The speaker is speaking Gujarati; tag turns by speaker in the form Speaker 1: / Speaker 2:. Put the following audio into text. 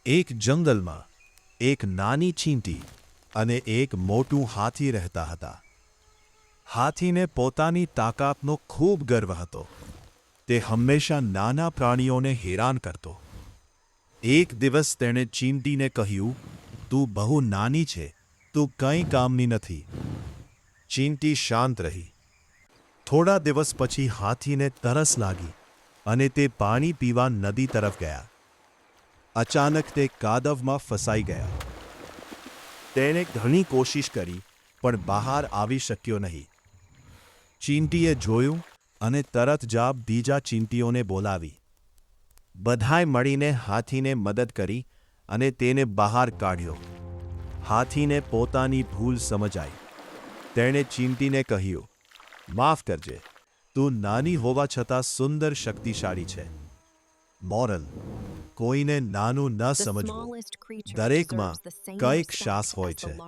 Speaker 1: એક જંગલમાં એક નાની ચીંટી અને એક મોટું હાથી રહેતા હતા. હાથીને પોતાની તાકાતનો ખૂબ ગર્વ હતો. તે હંમેશા નાના પ્રાણીઓને હેરાન કરતો. એક દિવસ તેણે ચીંટીને કહ્યું, "તું બહુ નાની છે, તું કંઈ કામની નથી." ચીંટી શાંત રહી. થોડા દિવસ પછી હાથીને તરસ લાગી અને તે પાણી પીવા નદી તરફ ગયા. અચાનક તે કાદવમાં ફસાઈ ગયા. તેણે ઘણી કોશિશ કરી પણ બહાર આવી શક્યો નહીં. ચીંટીએ જોયું અને તરત જ બીજા ચીંટીઓને બોલાવી. બધાએ મળીને હાથીને મદદ કરી અને તેને બહાર કાઢ્યો. હાથીને પોતાની ભૂલ સમજાઈ. તેણે ચીંટીને કહ્યું, "માફ કરજે, તું નાની હોવા છતાં સુંદર શક્તિશાળી છે." મોરલ: કોઈને નાનું ન સમજવું. દરેકમાં કંઈક સાહસ હોય છે.